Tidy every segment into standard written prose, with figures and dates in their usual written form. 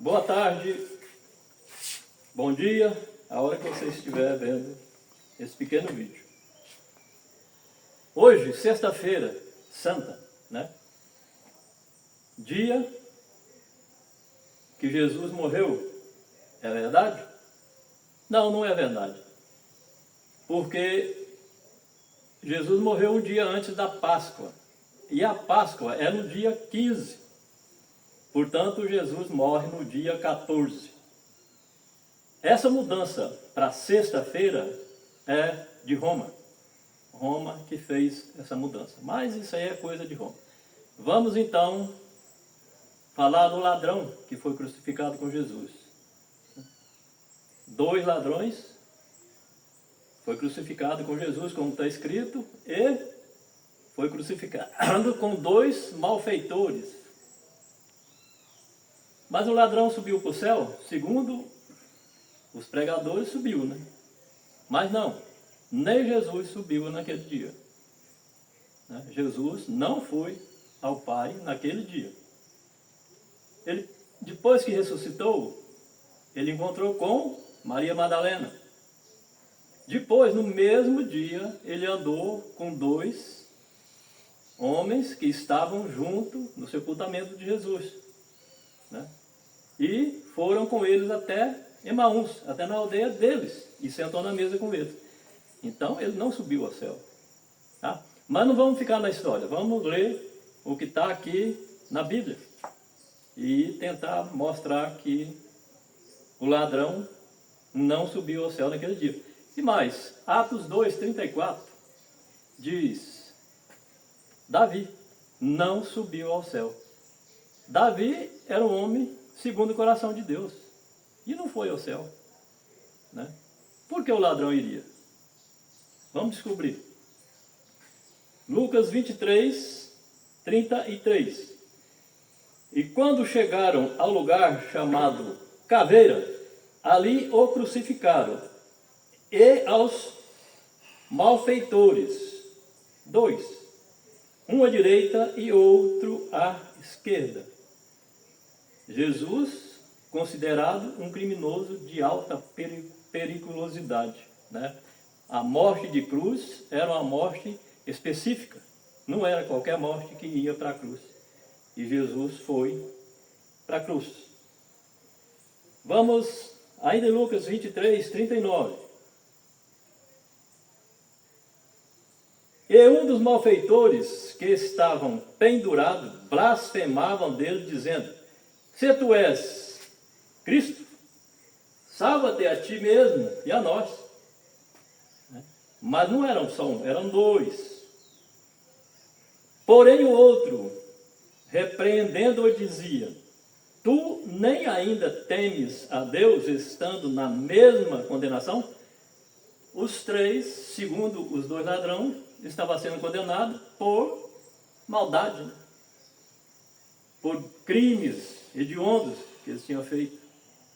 Boa tarde, bom dia, a hora que você estiver vendo esse pequeno vídeo. Hoje, sexta-feira santa, né? Dia que Jesus morreu, é verdade? Não, não é verdade. Porque Jesus morreu um dia antes da Páscoa. E a Páscoa é no dia 15. Portanto, Jesus morre no dia 14. Essa mudança para sexta-feira é de Roma. Roma que fez essa mudança. Mas isso aí é coisa de Roma. Vamos então falar do ladrão que foi crucificado com Jesus. 2 ladrões foi crucificado com Jesus, como está escrito, e foi crucificado com 2 malfeitores. Mas o ladrão subiu para o céu, segundo os pregadores, subiu, né? Mas não, nem Jesus subiu naquele dia. Jesus não foi ao Pai naquele dia. Ele, depois que ressuscitou, ele encontrou com Maria Madalena. Depois, no mesmo dia, ele andou com 2 homens que estavam junto no sepultamento de Jesus, né? E foram com eles até Emaús, até na aldeia deles, e sentou na mesa com eles. Então, ele não subiu ao céu, tá? Mas não vamos ficar na história, vamos ler o que está aqui na Bíblia e tentar mostrar que o ladrão não subiu ao céu naquele dia. E mais, Atos 2:34 diz: Davi não subiu ao céu. Davi era um homem segundo o coração de Deus e não foi ao céu, né? Por que o ladrão iria? Vamos descobrir. Lucas 23:33. E quando chegaram ao lugar chamado Caveira, ali o crucificaram, e aos malfeitores 2, um à direita e outro à esquerda. Jesus, considerado um criminoso de alta periculosidade, né? A morte de cruz era uma morte específica, não era qualquer morte que ia para a cruz. E Jesus foi para a cruz. Vamos ainda em Lucas 23:39. E um dos malfeitores que estavam pendurados blasfemavam dele, dizendo: Se tu és Cristo, salva-te a ti mesmo e a nós. Mas não eram só um, eram 2. Porém o outro, repreendendo-o, dizia: Tu nem ainda temes a Deus, estando na mesma condenação? Os 3, segundo os 2 ladrões, estavam sendo condenados por maldade, né? Por crimes hediondos que eles tinham feito.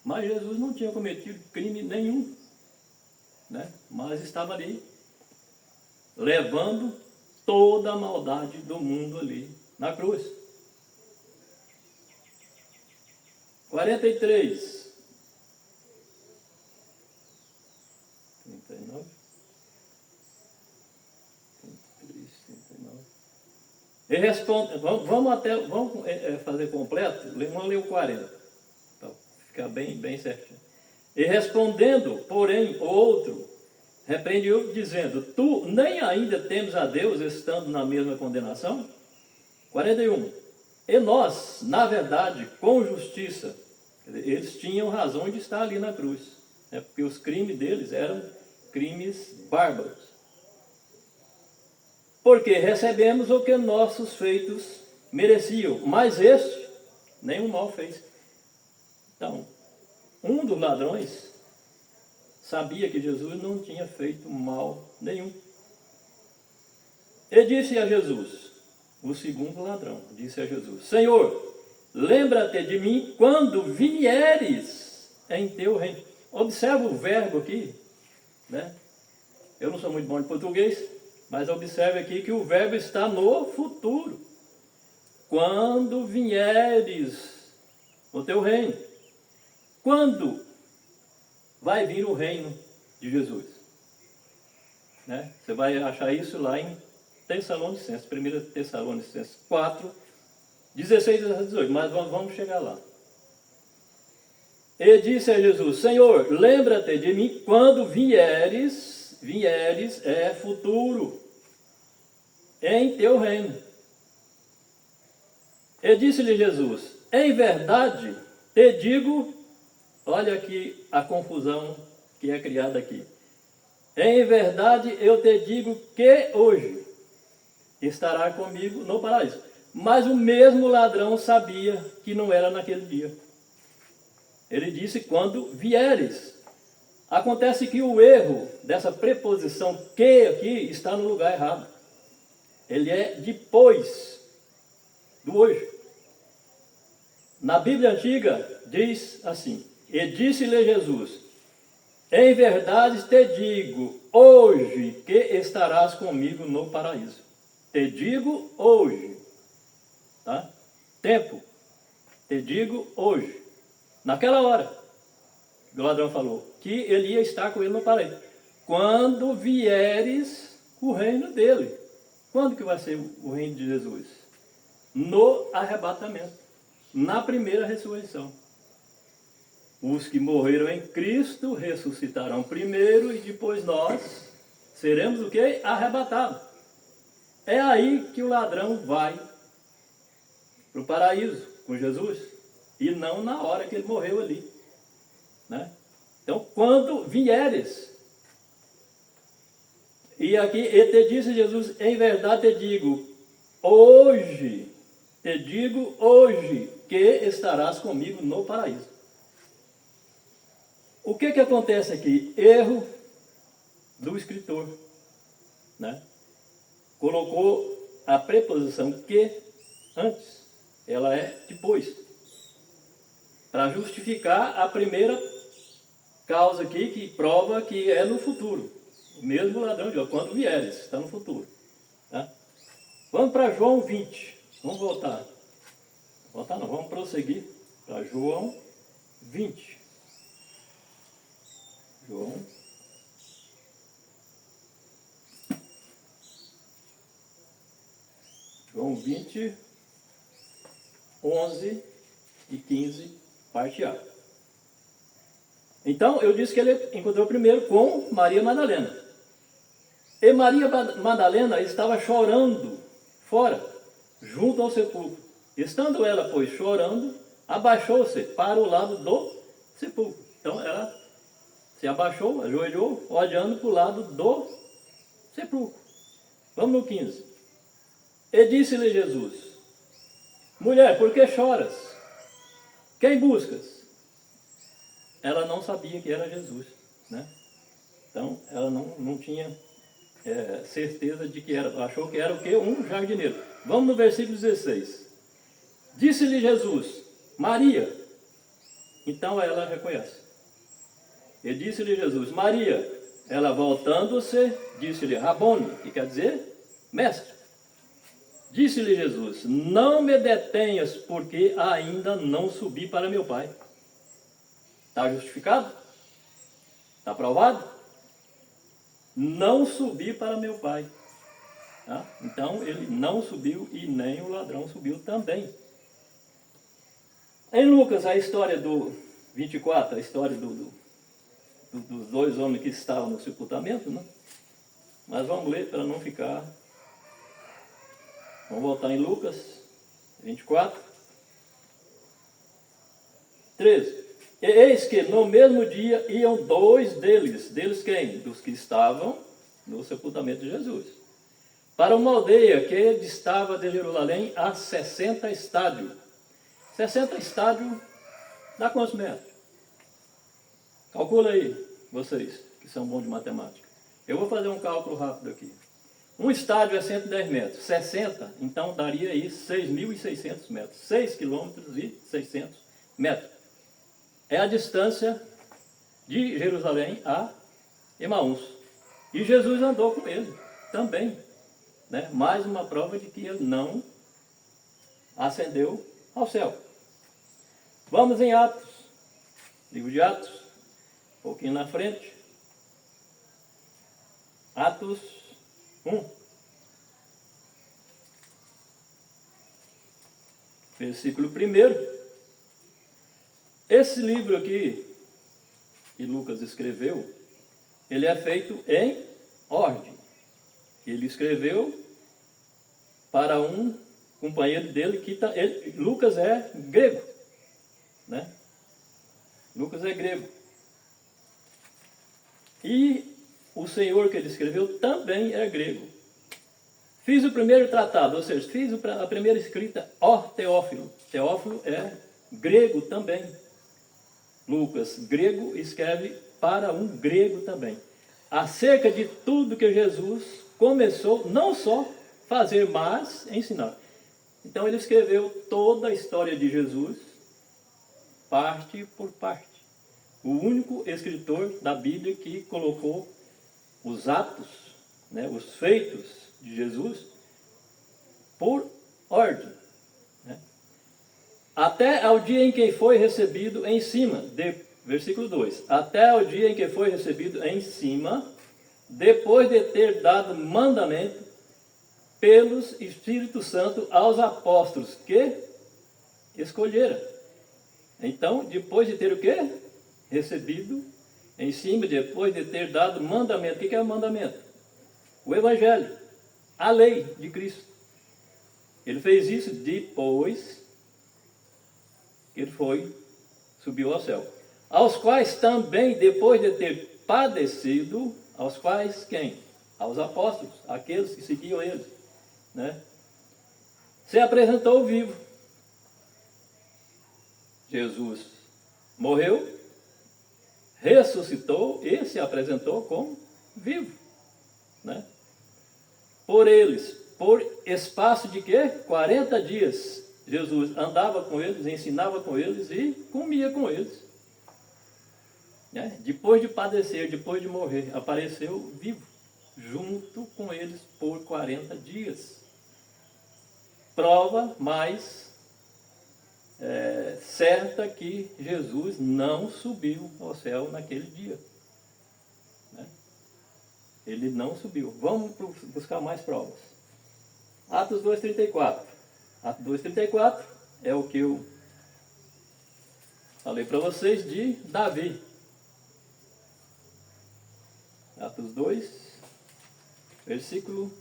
Mas Jesus não tinha cometido crime nenhum, né? Mas estava ali, levando toda a maldade do mundo ali na cruz. 43. 39. 33, 39. E responde, vamos fazer completo, vamos ler o 40, para ficar bem certinho. E respondendo, porém, o outro, repreendeu, dizendo: Tu nem ainda temes a Deus, estando na mesma condenação? 41. E nós, na verdade, com justiça, eles tinham razão de estar ali na cruz, né? Porque os crimes deles eram crimes bárbaros. Porque recebemos o que nossos feitos mereciam, mas este nenhum mal fez. Então, um dos ladrões sabia que Jesus não tinha feito mal nenhum. E disse a Jesus, o segundo ladrão, disse a Jesus: Senhor, lembra-te de mim quando vieres em teu reino. Observa o verbo aqui, né? Eu não sou muito bom em português, mas observe aqui que o verbo está no futuro. Quando vieres no teu reino. quando vai vir o reino de Jesus? Né? Você vai achar isso lá em Tessalonicenses, 1 Tessalonicenses 4, 16 a 18, mas vamos chegar lá. E disse a Jesus: Senhor, lembra-te de mim quando vieres é futuro, em teu reino. E disse-lhe Jesus: em verdade te digo, olha aqui a confusão que é criada aqui. Em verdade eu te digo que hoje estará comigo no paraíso. Mas o mesmo ladrão sabia que não era naquele dia. Ele disse: quando vieres. Acontece que o erro dessa preposição que aqui está no lugar errado. Ele é depois do hoje. Na Bíblia Antiga diz assim: e disse-lhe Jesus: em verdade te digo hoje que estarás comigo no paraíso. Te digo hoje. Tá? Tempo. Te digo hoje. Naquela hora, o ladrão falou que ele ia estar com ele no paraíso. Quando vieres o reino dele. Quando que vai ser o reino de Jesus? No arrebatamento. Na primeira ressurreição. Os que morreram em Cristo ressuscitarão primeiro e depois nós seremos o quê? Arrebatados. É aí que o ladrão vai para o paraíso com Jesus. E não na hora que ele morreu ali. Né? Então, quando vieres. E aqui, e te disse Jesus: em verdade te digo hoje que estarás comigo no paraíso. O que acontece aqui? Erro do escritor. Né? Colocou a preposição que antes, ela é depois. Para justificar a primeira causa aqui, que prova que é no futuro. O mesmo ladrão de quando vieres, está no futuro. Tá? Vamos para João 20. Vamos voltar. Voltar não, vamos prosseguir para João 20. João 20, 11 e 15, parte A. Então, eu disse que ele encontrou primeiro com Maria Madalena. E Maria Madalena estava chorando fora, junto ao sepulcro. Estando ela, pois, chorando, abaixou-se para o lado do sepulcro. Então, ela se abaixou, ajoelhou, olhando para o lado do sepulcro. Vamos no 15. E disse-lhe Jesus: mulher, por que choras? Quem buscas? Ela não sabia que era Jesus, né? Então, ela não tinha certeza de que era, achou que era o quê? Um jardineiro. Vamos no versículo 16. Disse-lhe Jesus: Maria. Então ela reconhece. E disse-lhe Jesus: Maria. Ela, voltando-se, disse-lhe: Rabone, que quer dizer mestre. Disse-lhe Jesus: não me detenhas, porque ainda não subi para meu Pai. Está justificado? Está provado? Não subi para meu Pai. Tá? Então ele não subiu e nem o ladrão subiu também. Em Lucas, a história do 24, a história dos dois homens que estavam no sepultamento, né? Mas vamos ler para não ficar. Vamos voltar em Lucas 24, 13. E eis que no mesmo dia iam dois deles quem? Dos que estavam no sepultamento de Jesus, para uma aldeia que distava de Jerusalém a 60 estádios. 60 estádios dá quantos metros? Calcula aí, vocês que são bons de matemática. Eu vou fazer um cálculo rápido aqui. Um estádio é 110 metros, 60, então daria aí 6.600 metros, 6 quilômetros e 600 metros. É a distância de Jerusalém a Emaús. E Jesus andou com ele também. Né? Mais uma prova de que ele não ascendeu ao céu. Vamos em Atos Livro de Atos, um pouquinho na frente. Atos 1. Versículo 1. Esse livro aqui, que Lucas escreveu, ele é feito em ordem. Ele escreveu para um companheiro dele que Lucas é grego, né? Lucas é grego. E o senhor que ele escreveu também é grego. Fiz o primeiro tratado, ou seja, fiz a primeira escrita, ó Teófilo. Teófilo é grego também. Lucas, grego, escreve para um grego também. Acerca de tudo que Jesus começou, não só fazer, mas ensinar. Então ele escreveu toda a história de Jesus, parte por parte. O único escritor da Bíblia que colocou os atos, né, os feitos de Jesus, por ordem. Né? Até ao dia em que foi recebido em cima, versículo 2, até ao dia em que foi recebido em cima, depois de ter dado mandamento pelos Espírito Santo aos apóstolos que escolheram. Então, depois de ter o quê? Recebido em cima, depois de ter dado mandamento. O que é o mandamento? O Evangelho, a lei de Cristo. Ele fez isso depois que ele subiu ao céu. Aos quais também, depois de ter padecido, aos quais quem? Aos apóstolos, aqueles que seguiam ele, né? Se apresentou vivo. Jesus morreu, ressuscitou e se apresentou como vivo, né? Por eles, por espaço de quê? 40 dias, Jesus andava com eles, ensinava com eles e comia com eles, né? Depois de padecer, depois de morrer, apareceu vivo, junto com eles por 40 dias. Prova mais certa que Jesus não subiu ao céu naquele dia, né? Ele não subiu. Vamos buscar mais provas. Atos 2,34. Atos 2,34 é o que eu falei para vocês de Davi. Atos 2, versículo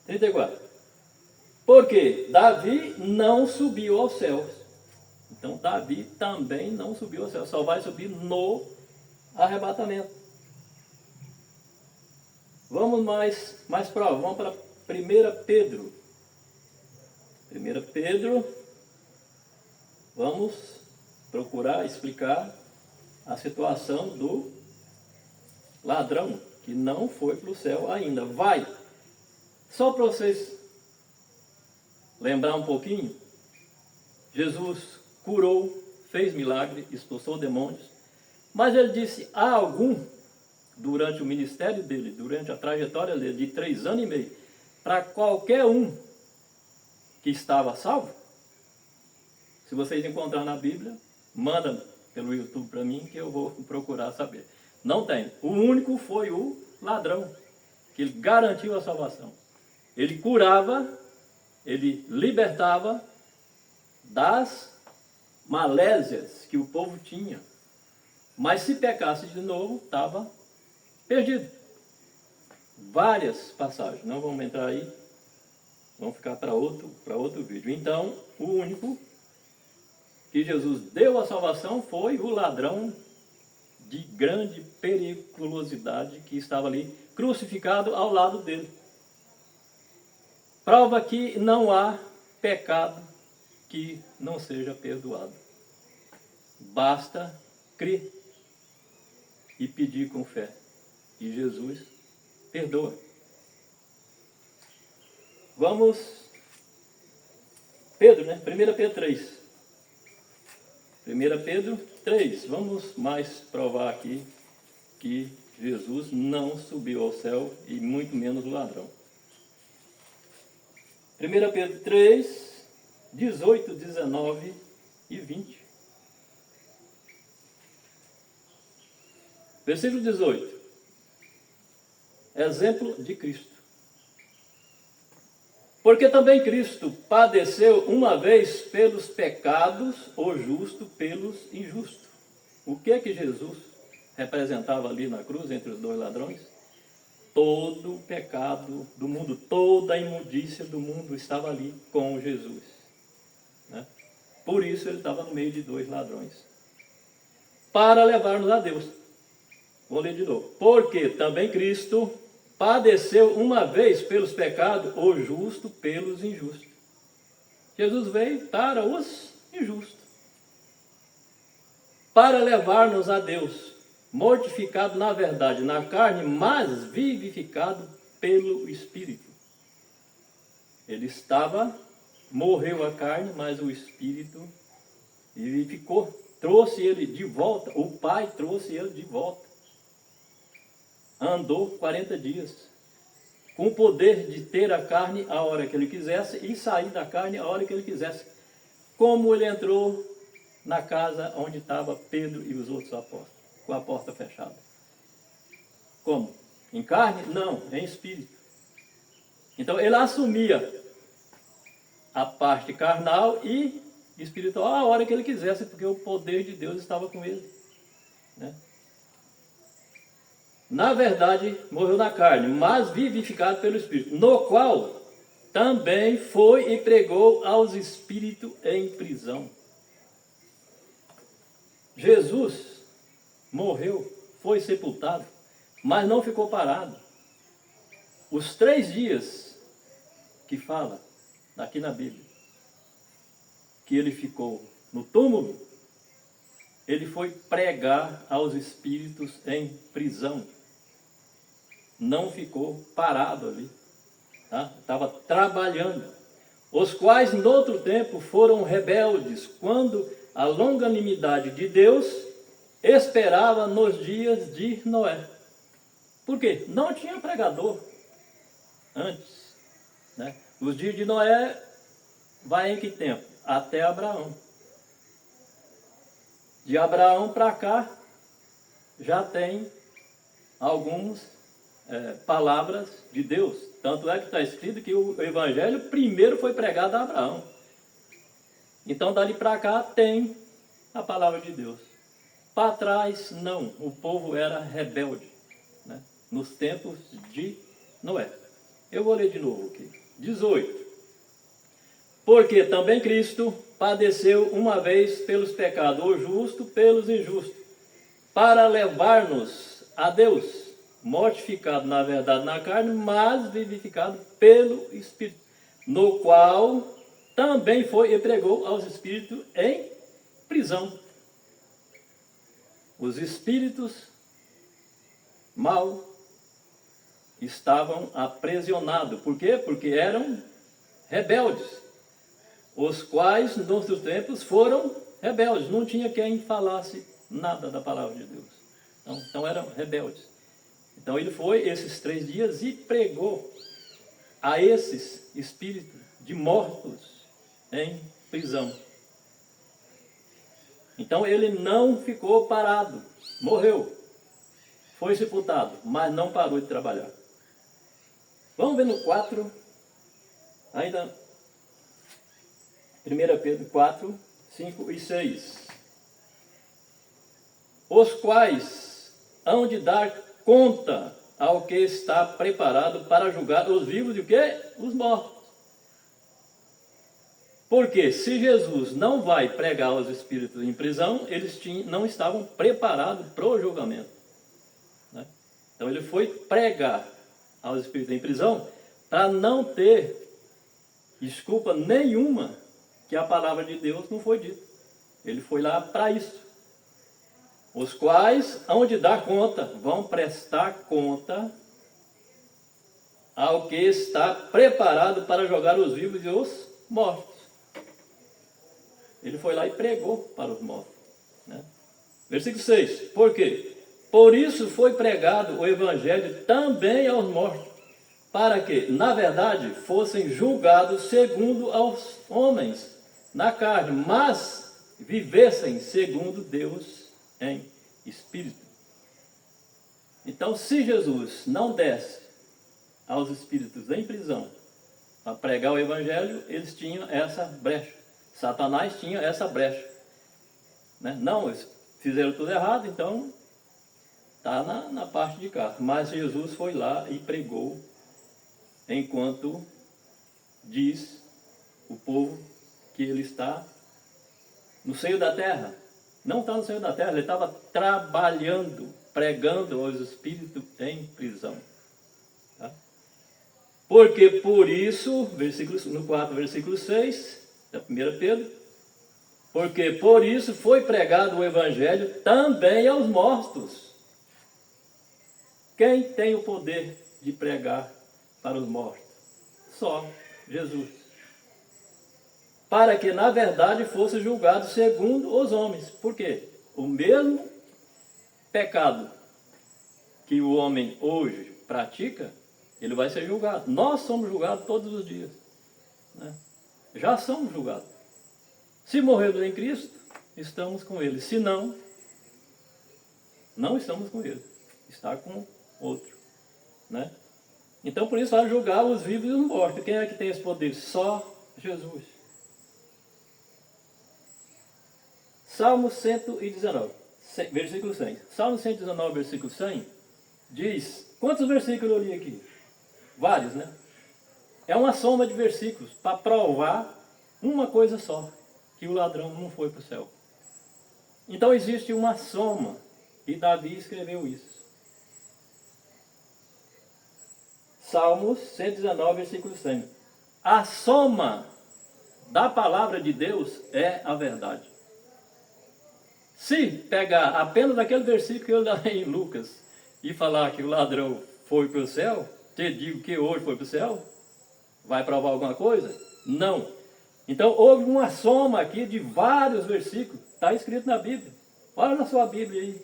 34. Porque Davi não subiu aos céus. Então Davi também não subiu aos céus. Só vai subir no arrebatamento. Vamos mais prova. Vamos para 1 Pedro. 1 Pedro. Vamos procurar explicar a situação do ladrão que não foi para o céu ainda. Vai. Só para vocês lembrar um pouquinho, Jesus curou, fez milagre, expulsou demônios, mas ele disse a algum, durante o ministério dele, durante a trajetória dele de 3 anos e meio, para qualquer um que estava salvo. Se vocês encontrarem na Bíblia, manda pelo YouTube para mim que eu vou procurar saber. Não tem. O único foi o ladrão, que ele garantiu a salvação. Ele curava, ele libertava das malésias que o povo tinha. Mas se pecasse de novo, estava perdido. Várias passagens, não vamos entrar aí, vamos ficar para outro vídeo. Então, o único que Jesus deu a salvação foi o ladrão de grande periculosidade que estava ali crucificado ao lado dele. Prova que não há pecado que não seja perdoado. Basta crer e pedir com fé. E Jesus perdoa. Vamos, Pedro, né? 1 Pedro 3. 1 Pedro 3. Vamos mais provar aqui que Jesus não subiu ao céu e muito menos o ladrão. 1 Pedro 3, 18, 19 e 20. Versículo 18. Exemplo de Cristo. Porque também Cristo padeceu uma vez pelos pecados, o justo pelos injustos. O que é que Jesus representava ali na cruz entre os dois ladrões? Todo o pecado do mundo, toda a imundícia do mundo estava ali com Jesus, né? Por isso ele estava no meio de dois ladrões, para levar-nos a Deus. Vou ler de novo. Porque também Cristo padeceu uma vez pelos pecados, o justo pelos injustos. Jesus veio para os injustos, para levar-nos a Deus, mortificado na verdade, na carne, mas vivificado pelo Espírito. Ele morreu a carne, mas o Espírito vivificou, trouxe ele de volta, o Pai trouxe ele de volta. Andou 40 dias, com o poder de ter a carne a hora que ele quisesse e sair da carne a hora que ele quisesse. Como ele entrou na casa onde estava Pedro e os outros apóstolos, com a porta fechada. Como? Em carne? Não, em espírito. Então ele assumia a parte carnal e espiritual a hora que ele quisesse, porque o poder de Deus estava com ele, né? Na verdade, morreu na carne, mas vivificado pelo Espírito, no qual também foi e pregou aos espíritos em prisão. Jesus morreu, foi sepultado, mas não ficou parado. Os 3 dias que fala aqui na Bíblia, que ele ficou no túmulo, ele foi pregar aos espíritos em prisão. Não ficou parado ali, tá? Estava trabalhando. Os quais, no outro tempo, foram rebeldes, quando a longanimidade de Deus esperava nos dias de Noé. Por quê? Não tinha pregador antes, né? Os dias de Noé vai em que tempo? Até Abraão. De Abraão para cá já tem algumas palavras de Deus. Tanto é que está escrito que o evangelho primeiro foi pregado a Abraão. Então dali para cá tem a palavra de Deus. Para trás não, o povo era rebelde, né? Nos tempos de Noé. Eu vou ler de novo aqui. 18. Porque também Cristo padeceu uma vez pelos pecados, o justo pelos injustos, para levar-nos a Deus, mortificado na verdade na carne, mas vivificado pelo Espírito, no qual também foi e pregou aos espíritos em prisão. Os espíritos mal estavam aprisionados. Por quê? Porque eram rebeldes, os quais nos outros tempos foram rebeldes. Não tinha quem falasse nada da palavra de Deus. Então eram rebeldes. Então ele foi esses 3 dias e pregou a esses espíritos de mortos em prisão. Então ele não ficou parado, morreu, foi sepultado, mas não parou de trabalhar. Vamos ver no 4, ainda 1 Pedro 4, 5 e 6. Os quais hão de dar conta ao que está preparado para julgar os vivos e o quê? Os mortos. Porque se Jesus não vai pregar aos espíritos em prisão, eles não estavam preparados para o julgamento, né? Então ele foi pregar aos espíritos em prisão para não ter desculpa nenhuma que a palavra de Deus não foi dita. Ele foi lá para isso. Os quais hão de dar conta, vão prestar conta ao que está preparado para jogar os vivos e os mortos. Ele foi lá e pregou para os mortos, né? Versículo 6. Por quê? Por isso foi pregado o evangelho também aos mortos, para que, na verdade, fossem julgados segundo aos homens na carne, mas vivessem segundo Deus em espírito. Então, se Jesus não desse aos espíritos em prisão para pregar o evangelho, eles tinham essa brecha. Satanás tinha essa brecha. Né? Não, eles fizeram tudo errado, então está na parte de cá. Mas Jesus foi lá e pregou, enquanto diz o povo que ele está no seio da terra. Não está no seio da terra, ele estava trabalhando, pregando aos espíritos em prisão. Tá? Porque por isso, no 4, versículo 6, da 1 Pedro, porque por isso foi pregado o evangelho também aos mortos. Quem tem o poder de pregar para os mortos? Só Jesus. Para que na verdade fosse julgado segundo os homens. Por quê? O mesmo pecado que o homem hoje pratica, ele vai ser julgado. Nós somos julgados todos os dias. Né? Já somos julgados. Se morrermos em Cristo, estamos com Ele. Se não, não estamos com Ele. Está com outro. Né? Então, por isso, vai julgar os vivos e os mortos. Quem é que tem esse poder? Só Jesus. Salmo 119, versículo 100. Salmo 119, versículo 100, diz... Quantos versículos eu li aqui? Vários, né? É uma soma de versículos para provar uma coisa só. Que o ladrão não foi para o céu. Então existe uma soma. E Davi escreveu isso. Salmos 119, versículo 100. A soma da palavra de Deus é a verdade. Se pegar apenas aquele versículo que eu dei em Lucas e falar que o ladrão foi para o céu, te digo que hoje foi para o céu, vai provar alguma coisa? Não. Então houve uma soma aqui de vários versículos, está escrito na Bíblia. Olha na sua Bíblia aí.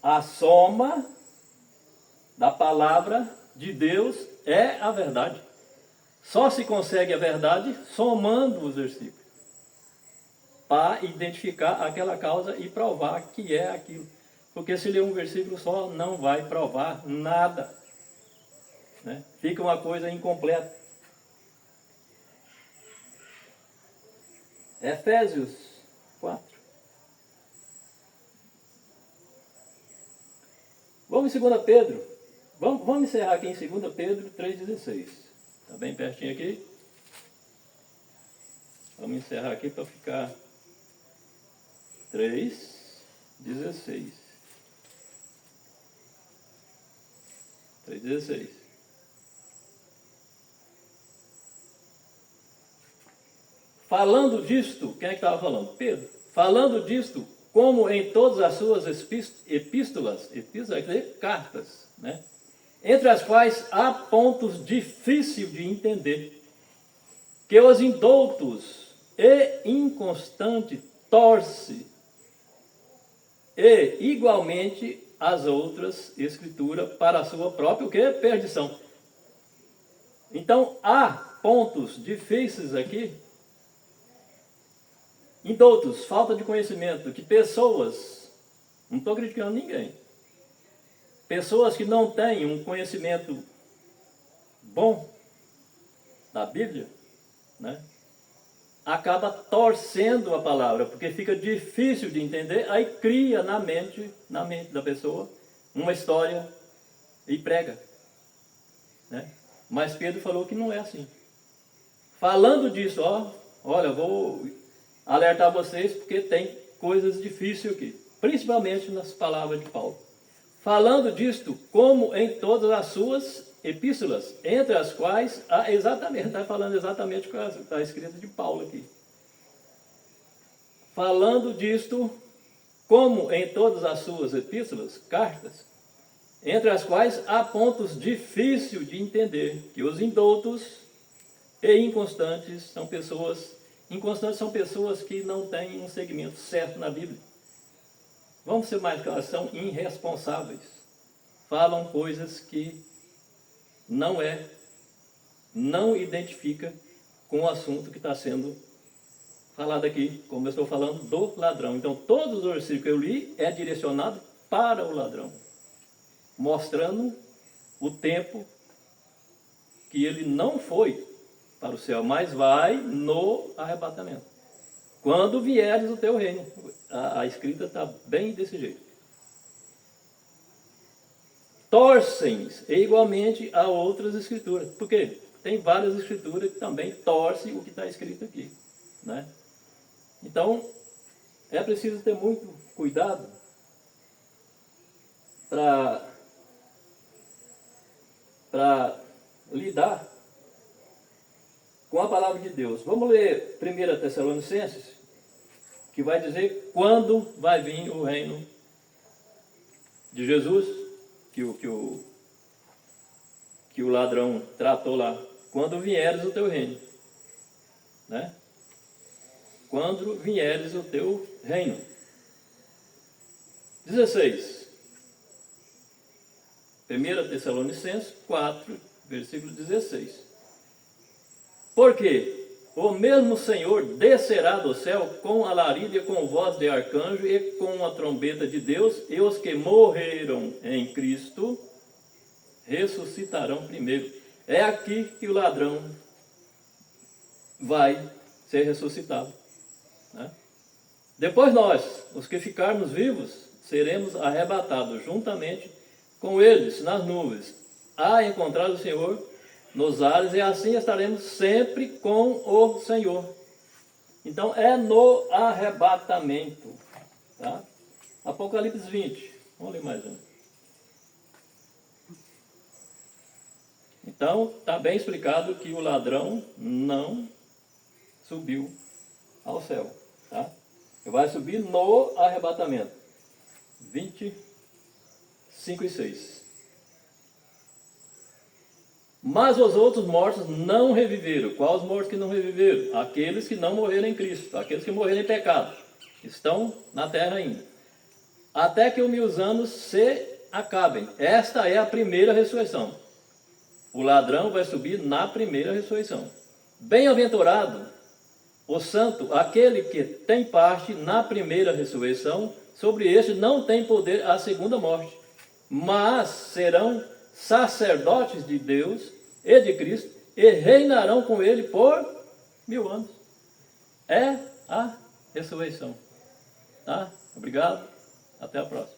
A soma da palavra de Deus é a verdade. Só se consegue a verdade somando os versículos, para identificar aquela causa e provar que é aquilo. Porque se ler um versículo só, não vai provar nada. Né? Fica uma coisa incompleta. Efésios 4. Vamos em 2 Pedro. Vamos encerrar aqui em 2 Pedro 3,16. Está bem pertinho aqui. Vamos encerrar aqui para ficar 3,16. 3,16. Falando disto, quem é que estava falando? Pedro. Falando disto, como em todas as suas epístolas, quer dizer, cartas, né? Entre as quais há pontos difíceis de entender, que os indoutos e inconstantes torce, e igualmente as outras escrituras para a sua própria o quê? Perdição. Então há pontos difíceis aqui, indoutos, falta de conhecimento, que pessoas, não estou criticando ninguém, pessoas que não têm um conhecimento bom da Bíblia, né, acaba torcendo a palavra, porque fica difícil de entender, aí cria na mente da pessoa uma história e prega. Né? Mas Pedro falou que não é assim. Falando disso, olha, vou alertar vocês, porque tem coisas difíceis aqui, principalmente nas palavras de Paulo. Falando disto, como em todas as suas epístolas, entre as quais há exatamente, está falando exatamente o que está escrito de Paulo aqui. Falando disto, como em todas as suas epístolas, cartas, entre as quais há pontos difíceis de entender, que os indoutos e inconstantes são pessoas que não têm um segmento certo na Bíblia. Vamos ser mais claros, são irresponsáveis. Falam coisas que não identifica com o assunto que está sendo falado aqui, como eu estou falando do ladrão. Então, todos os versículos que eu li é direcionado para o ladrão, mostrando o tempo que ele não foi para o céu, mas vai no arrebatamento. Quando vieres o teu reino. A escrita está bem desse jeito. Torcem igualmente a outras escrituras. Por quê? Tem várias escrituras que também torcem o que está escrito aqui, né? Então, é preciso ter muito cuidado para lidar com a palavra de Deus. Vamos ler 1 Tessalonicenses, que vai dizer quando vai vir o reino de Jesus, que o ladrão tratou lá. Quando vieres o teu reino, né? Quando vieres o teu reino. 16. 1 Tessalonicenses 4, versículo 16. Porque o mesmo Senhor descerá do céu com alarido e com voz de arcanjo e com a trombeta de Deus, e os que morreram em Cristo ressuscitarão primeiro. É aqui que o ladrão vai ser ressuscitado, né? Depois nós, os que ficarmos vivos, seremos arrebatados juntamente com eles nas nuvens, a encontrar o Senhor nos ares, e assim estaremos sempre com o Senhor. Então é no arrebatamento, tá? Apocalipse 20, vamos ler mais um. Então está bem explicado que o ladrão não subiu ao céu, tá? Vai subir no arrebatamento. 25 e 6. Mas os outros mortos não reviveram. Quais os mortos que não reviveram? Aqueles que não morreram em Cristo, aqueles que morreram em pecado, estão na terra ainda, até que os 1000 anos se acabem. Esta é a primeira ressurreição. O ladrão vai subir na primeira ressurreição. Bem-aventurado o santo, aquele que tem parte na primeira ressurreição. Sobre este não tem poder a segunda morte, mas serão sacerdotes de Deus e de Cristo, e reinarão com ele por 1000 anos. É a ressurreição, tá? Obrigado, até a próxima.